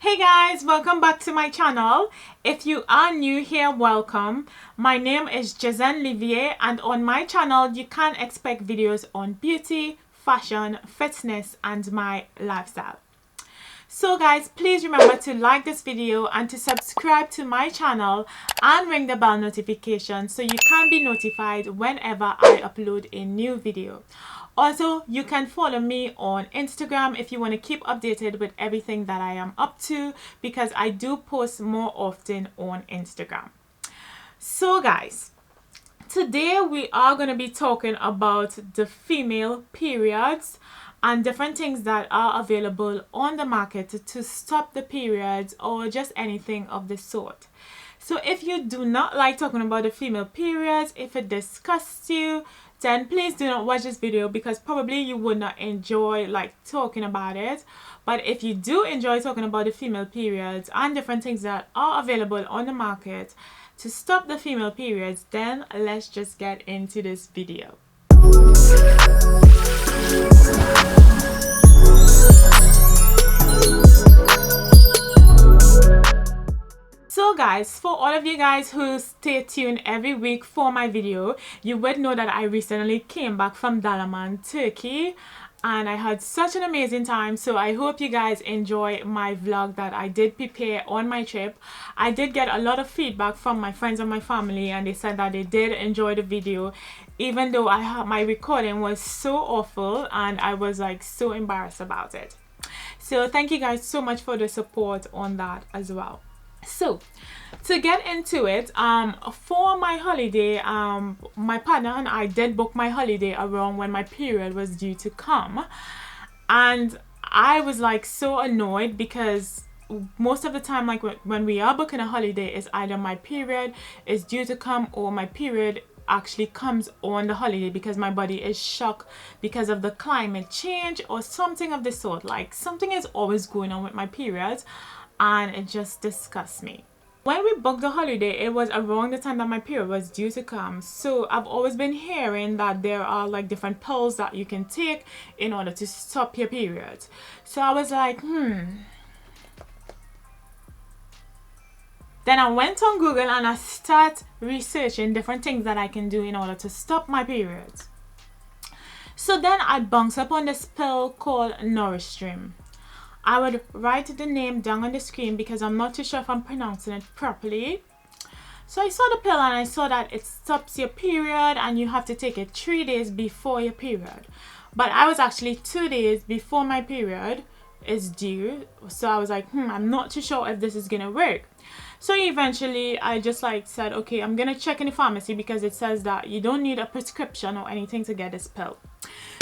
Hey guys, welcome back to my channel. If you are new here, welcome. My name is Jazen Livier, and on my channel you can expect videos on beauty, fashion, fitness and my lifestyle. So guys, please remember to like this video and to subscribe to my channel and ring the bell notification so you can be notified whenever I upload a new video. Also, you can follow me on Instagram if you want to keep updated with everything that I am up to, because I do post more often on Instagram. So guys, today we are going to be talking about the female periods and different things that are available on the market to stop the periods or just anything of the sort. So if you do not like talking about the female periods, if it disgusts you, then please do not watch this video, because probably you would not enjoy talking about it. But if you do enjoy talking about the female periods and different things that are available on the market to stop the female periods, then let's just get into this video. So guys, for all of you guys who stay tuned every week for my video, you would know that I recently came back from Dalaman, Turkey, and I had such an amazing time. So I hope you guys enjoy my vlog that I did prepare on my trip. I did get a lot of feedback from my friends and my family, and they said that they did enjoy the video, even though my recording was so awful and I was so embarrassed about it. So thank you guys so much for the support on that as well. So to get into it, for my holiday, my partner and I did book my holiday around when my period was due to come, and I was so annoyed because most of the time when we are booking a holiday, is either my period is due to come or my period actually comes on the holiday, because my body is shocked because of the climate change or something of the sort. Something is always going on with my periods, and it just disgusts me. When we booked the holiday, it was around the time that my period was due to come. So I've always been hearing that there are different pills that you can take in order to stop your periods. So I was like, Then I went on Google and I start researching different things that I can do in order to stop my periods. So then I bounced up on this pill called Norethisterone. I would write the name down on the screen because I'm not too sure if I'm pronouncing it properly. So I saw the pill and I saw that it stops your period and you have to take it 3 days before your period. But I was actually 2 days before my period is due. So I was like, I'm not too sure if this is gonna work. So eventually I just said, okay, I'm gonna check in the pharmacy because it says that you don't need a prescription or anything to get this pill.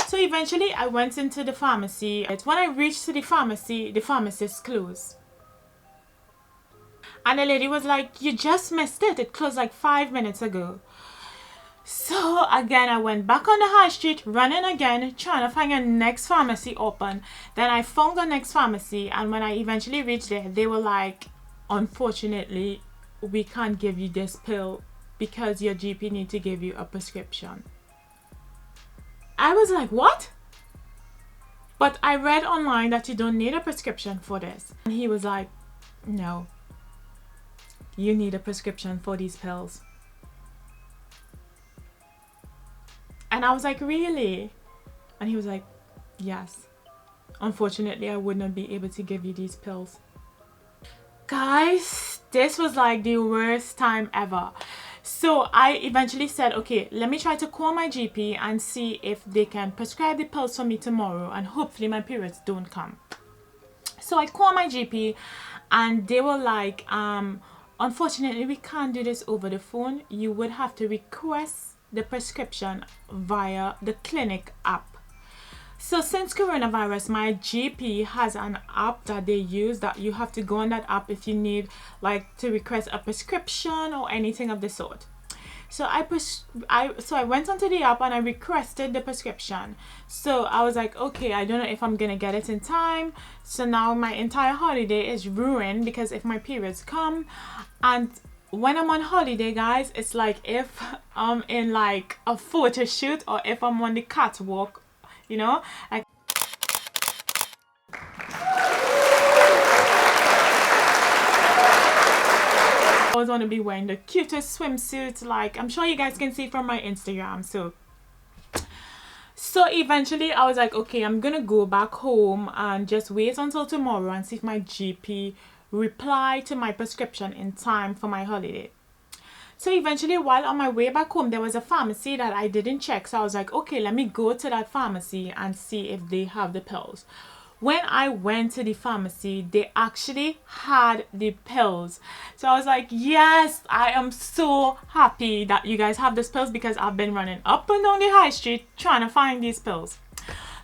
So eventually I went into the pharmacy. When I reached to the pharmacy, the pharmacist closed. And the lady was like, you just missed it. It closed 5 minutes ago. So again, I went back on the high street, running again, trying to find a next pharmacy open. Then I found the next pharmacy, and when I eventually reached there, they were like, unfortunately, we can't give you this pill because your GP needs to give you a prescription. I was like, what? But I read online that you don't need a prescription for this. And he was like, no, you need a prescription for these pills. And I was like, really? And he was like, yes. Unfortunately, I would not be able to give you these pills. Guys, this was the worst time ever. So I eventually said, okay, let me try to call my GP and see if they can prescribe the pills for me tomorrow, and hopefully my periods don't come. So I called my GP and they were like, unfortunately we can't do this over the phone. You would have to request the prescription via the clinic app. So since coronavirus, my GP has an app that they use, that you have to go on that app if you need to request a prescription or anything of the sort. So I went onto the app and I requested the prescription. So I was like, okay, I don't know if I'm gonna get it in time. So now my entire holiday is ruined, because if my periods come, and when I'm on holiday, guys, it's like if I'm in a photo shoot or if I'm on the catwalk, you know, always want to be wearing the cutest swimsuit, like I'm sure you guys can see from my Instagram. So eventually I was like, okay, I'm gonna go back home and just wait until tomorrow and see if my GP reply to my prescription in time for my holiday. So eventually, while on my way back home, there was a pharmacy that I didn't check. So I was like, okay, let me go to that pharmacy and see if they have the pills. When I went to the pharmacy, they actually had the pills. So I was like, yes, I am so happy that you guys have these pills, because I've been running up and down the high street trying to find these pills.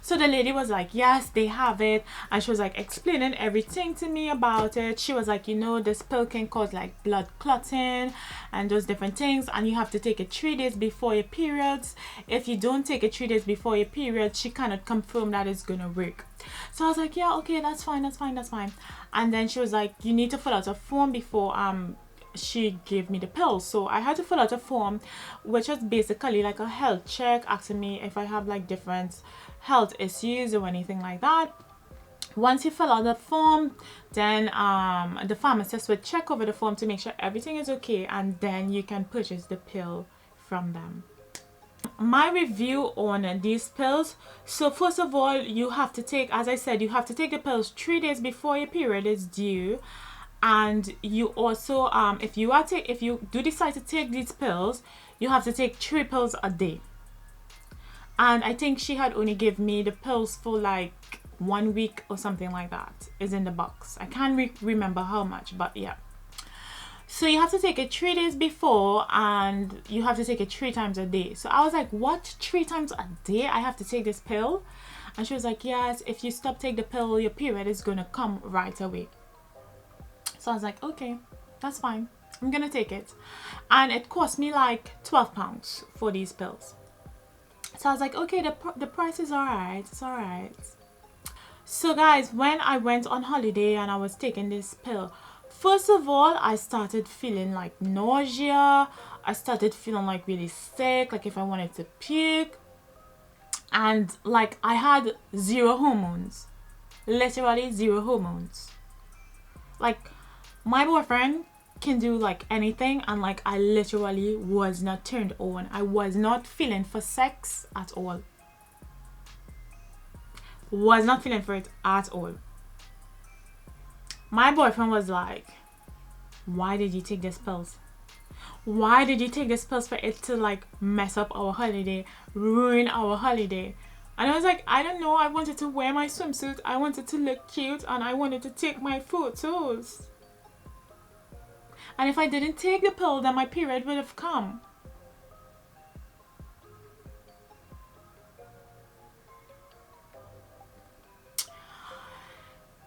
So the lady was like, yes, they have it. And she was like explaining everything to me about it. She was like, you know, this pill can cause like blood clotting and those different things. And you have to take it 3 days before your periods. If you don't take it 3 days before your period, she cannot confirm that it's going to work. So I was like, yeah, okay, that's fine, that's fine, that's fine. And then she was like, you need to fill out a form before she gave me the pills. So I had to fill out a form, which was basically like a health check, asking me if I have like different health issues or anything like that. Once you fill out the form, then the pharmacist would check over the form to make sure everything is okay, and then you can purchase the pill from them. My review on these pills: so first of all, you have to take, as I said, you have to take the pills 3 days before your period is due. And you also if you do decide to take these pills, you have to take 3 pills a day. And I think she had only given me the pills for like 1 week or something like that. Is in the box. I can't remember how much, but yeah. So you have to take it 3 days before, and you have to take it 3 times a day. So I was like, what, 3 times a day I have to take this pill? And she was like, yes, if you stop taking the pill, your period is gonna come right away. So I was like, okay, that's fine, I'm gonna take it. And it cost me like £12 for these pills. So I was like, okay, the price is alright, it's alright. So guys, when I went on holiday and I was taking this pill, first of all, I started feeling like nausea. I started feeling like really sick, like if I wanted to puke. And like I had 0 hormones. Literally 0 hormones. Like my boyfriend can do like anything, and like I literally was not turned on. I was not feeling for sex at all. Was not feeling for it at all. My boyfriend was like, why did you take these pills? Why did you take these pills for it to like mess up our holiday, ruin our holiday? And I was like, I don't know, I wanted to wear my swimsuit, I wanted to look cute, and I wanted to take my photos. And if I didn't take the pill, then my period would have come.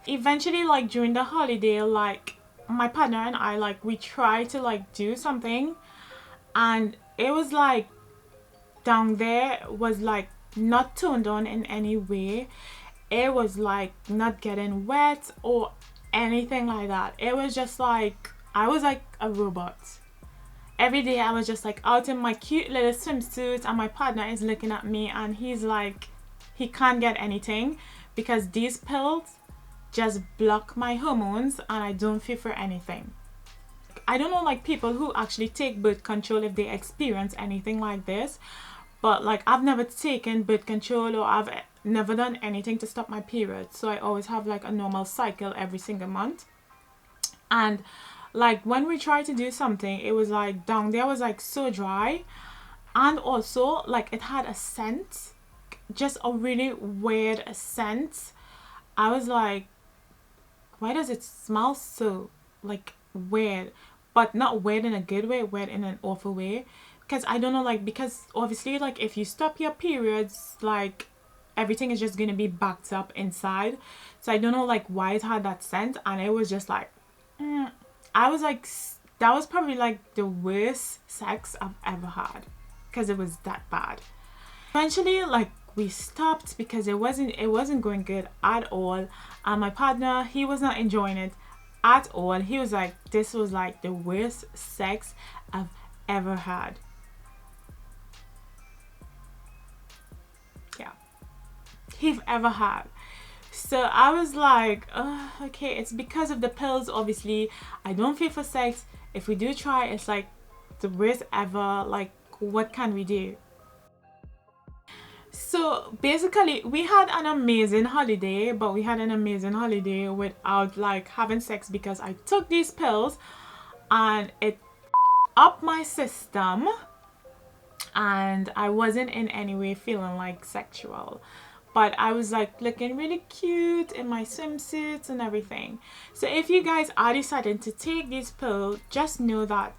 Eventually, like during the holiday, like my partner and I, like we tried to like do something, and it was like down there was like not turned on in any way. It was like not getting wet or anything like that. It was just like I was like a robot. Every day I was just like out in my cute little swimsuit, and my partner is looking at me and he's like, he can't get anything because these pills just block my hormones and I don't feel for anything. I don't know like people who actually take birth control if they experience anything like this, but like I've never taken birth control, or I've never done anything to stop my period. So I always have like a normal cycle every single month. And like when we tried to do something, it was like down there was like so dry, and also like it had a scent, just a really weird scent. I was like, why does it smell so like weird? But not weird in a good way, weird in an awful way. Because I don't know, like, because obviously like if you stop your periods, like everything is just gonna be backed up inside. So I don't know like why it had that scent, and it was just like I was like, that was probably like the worst sex I've ever had, because it was that bad. Eventually like we stopped because it wasn't going good at all, and my partner, he was not enjoying it at all. He was like, this was like the worst sex I've ever had. Yeah, he've ever had. So I was like, oh, okay, it's because of the pills. Obviously I don't feel for sex, if we do try, it's like the worst ever. Like, what can we do? So basically, we had an amazing holiday, but we had an amazing holiday without like having sex, because I took these pills and it up my system, and I wasn't in any way feeling like sexual, but I was like looking really cute in my swimsuits and everything. So if you guys are deciding to take these pills, just know that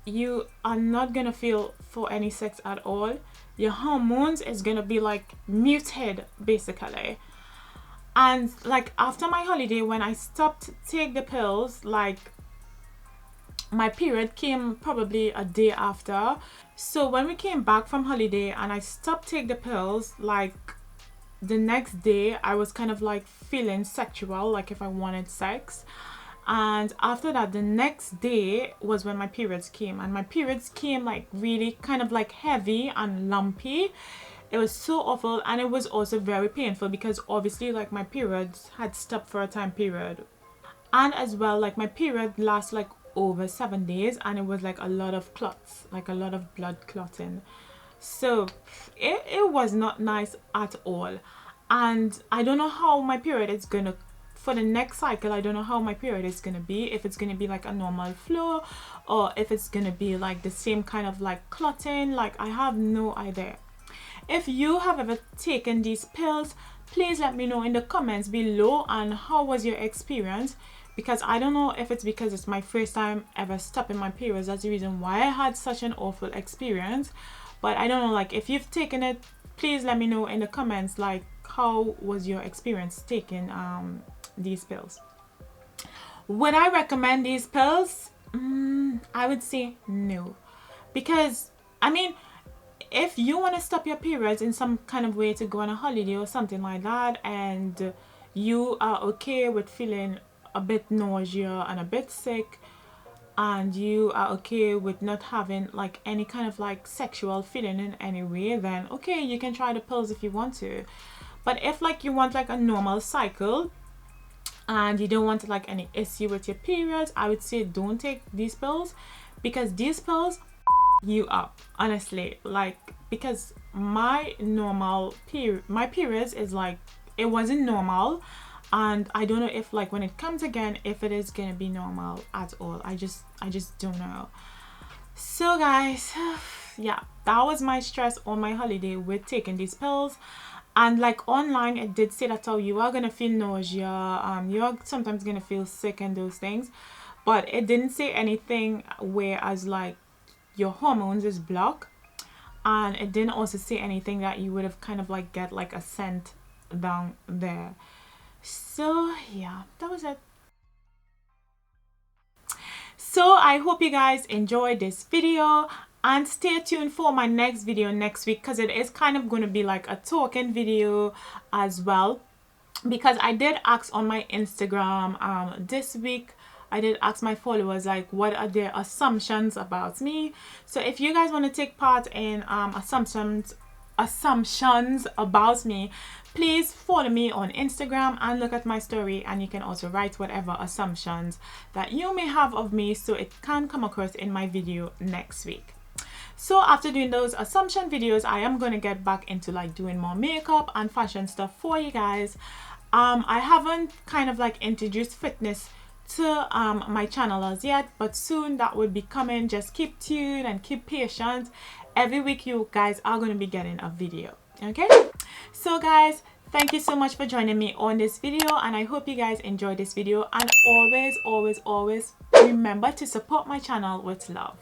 you are not gonna feel for any sex at all. Your hormones is gonna be like muted basically. And like after my holiday, when I stopped take the pills, like my period came probably a day after. So when we came back from holiday and I stopped take the pills, like the next day I was kind of like feeling sexual, like if I wanted sex. And after that, the next day was when my periods came, and my periods came like really kind of like heavy and lumpy. It was so awful, and it was also very painful because obviously like my periods had stopped for a time period, and as well like my period lasts like over 7 days, and it was like a lot of clots, like a lot of blood clotting. So it was not nice at all. And I don't know how my period is gonna, for the next cycle, I don't know how my period is gonna be, if it's gonna be like a normal flow or if it's gonna be like the same kind of like clotting. Like I have no idea. If you have ever taken these pills, please let me know in the comments below, and how was your experience, because I don't know if it's because it's my first time ever stopping my periods, that's the reason why I had such an awful experience. But I don't know, like if you've taken it, please let me know in the comments, like how was your experience taking these pills. Would I recommend these pills? I would say no, because I mean, if you want to stop your periods in some kind of way to go on a holiday or something like that, and you are okay with feeling a bit nausea and a bit sick, and you are okay with not having like any kind of like sexual feeling in any way, then okay, you can try the pills if you want to. But if like you want like a normal cycle and you don't want like any issue with your periods, I would say don't take these pills, because these pills you up, honestly. Like, because my periods is like, it wasn't normal, and I don't know if like when it comes again, if it is gonna be normal at all. I just don't know. So guys, yeah, that was my stress on my holiday with taking these pills. And like online, it did say that you are gonna feel nausea, you're sometimes gonna feel sick and those things, but it didn't say anything whereas like your hormones is blocked, and it didn't also say anything that you would have kind of like get like a scent down there. So yeah, that was it. So I hope you guys enjoyed this video, and stay tuned for my next video next week, because it is kind of going to be like a talking video as well, because I did ask on my Instagram this week, I did ask my followers like what are their assumptions about me. So if you guys want to take part in assumptions about me, please follow me on Instagram and look at my story, and you can also write whatever assumptions that you may have of me, so it can come across in my video next week. So after doing those assumption videos, I am going to get back into like doing more makeup and fashion stuff for you guys. I haven't kind of like introduced fitness to my channel as yet, but soon that will be coming. Just keep tuned and keep patient. Every week you guys are going to be getting a video. Okay, so guys, thank you so much for joining me on this video, and I hope you guys enjoyed this video, and always remember to support my channel with love.